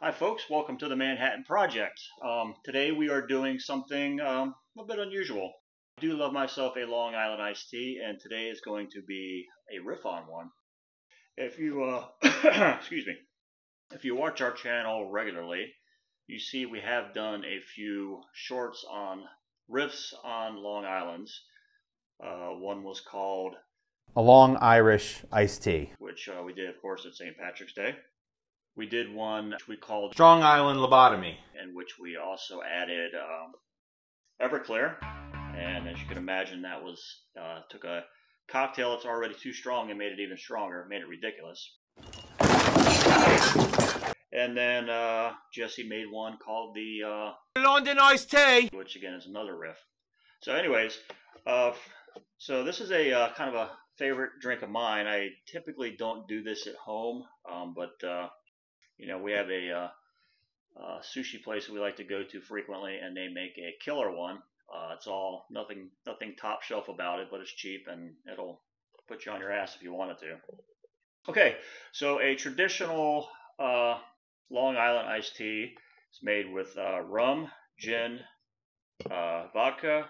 Hi folks, welcome to the Manhattan Project. Today we are doing something a little bit unusual. I do love myself a Long Island iced tea, and today is going to be a riff on one. If you, excuse me, if you watch our channel regularly, you see we have done a few shorts on riffs on Long Islands. One was called A Long Irish Iced Tea, which we did, of course, at St. Patrick's Day. We did one which we called Strong Island Lobotomy, in which we also added Everclear, and as you can imagine, that was took a cocktail that's already too strong and made it even stronger, made it ridiculous. And then Jesse made one called the London Iced Tea, which again is another riff. So anyways, so this is a kind of a favorite drink of mine. I typically don't do this at home, but you know, we have a sushi place that we like to go to frequently, and they make a killer one. It's all nothing top shelf about it, but it's cheap and it'll put you on your ass if you wanted to. Okay, so a traditional Long Island iced tea is made with rum, gin, vodka,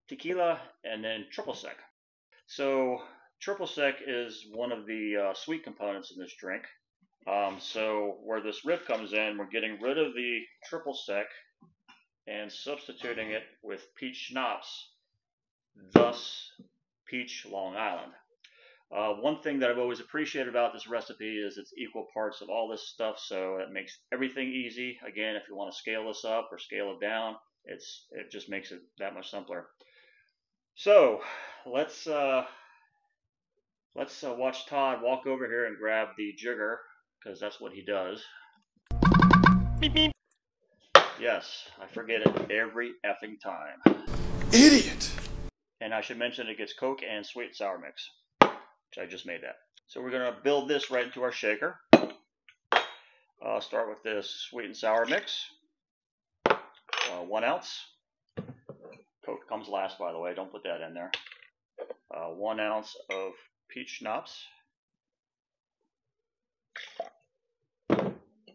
tequila, and then triple sec. So triple sec is one of the sweet components in this drink. So where this riff comes in, we're getting rid of the triple sec and substituting it with peach schnapps, thus peach Long Island. One thing that I've always appreciated about this recipe is it's equal parts of all this stuff, so it makes everything easy. Again, if you want to scale this up or scale it down, it just makes it that much simpler. So let's watch Todd walk over here and grab the jigger, because that's what he does. Beep, beep. Yes, I forget it every effing time. Idiot! And I should mention it gets Coke and sweet and sour mix, which I just made that. So we're going to build this right into our shaker. Start with this sweet and sour mix. 1 ounce. Coke comes last, by the way. Don't put that in there. 1 ounce of peach schnapps.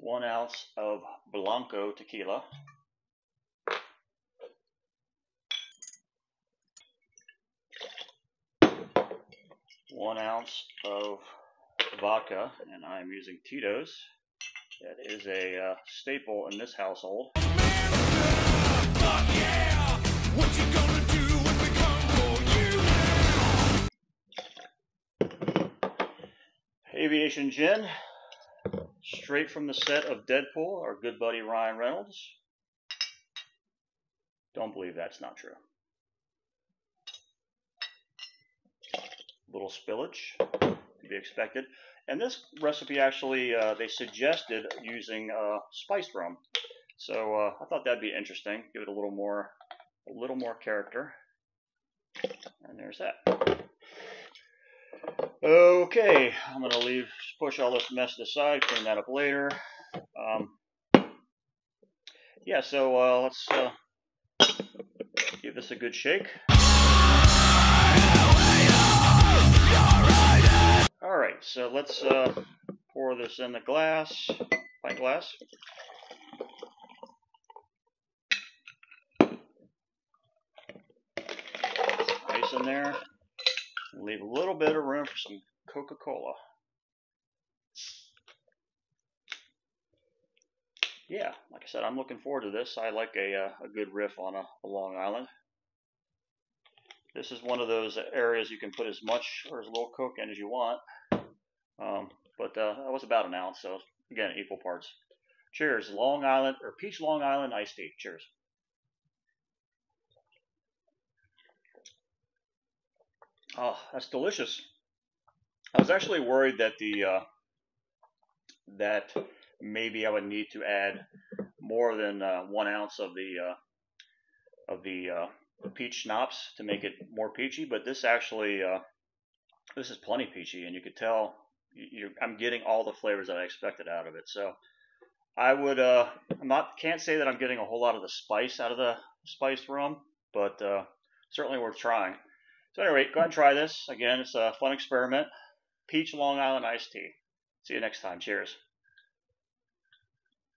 1 ounce of Blanco tequila. 1 ounce of vodka, and I'm using Tito's. That is a staple in this household. Fuck yeah! What you gonna do when we come for you? Aviation gin. Straight from the set of Deadpool, our good buddy Ryan Reynolds. Don't believe that's not true. Little spillage to be expected. And this recipe actually, they suggested using spiced rum. So I thought that'd be interesting. Give it a little more character. And there's that. Okay, I'm going to push all this mess aside, clean that up later. Yeah, so let's give this a good shake. Alright, so let's pour this in the glass, pint glass. Ice in there. Leave a little bit of room for some Coca-Cola. Yeah, like I said, I'm looking forward to this. I like a good riff on a Long Island. This is one of those areas you can put as much or as little Coke in as you want. But that was about 1 ounce, so again, equal parts. Cheers, Long Island, or peach Long Island iced tea. Cheers. Oh, that's delicious. I was actually worried that that maybe I would need to add more than 1 ounce of the peach schnapps to make it more peachy, but this actually this is plenty peachy, and you could tell I'm getting all the flavors that I expected out of it. So I would can't say that I'm getting a whole lot of the spice out of the spiced rum, but certainly worth trying. So anyway, go ahead and try this. Again, it's a fun experiment. Peach Long Island iced tea. See you next time. Cheers.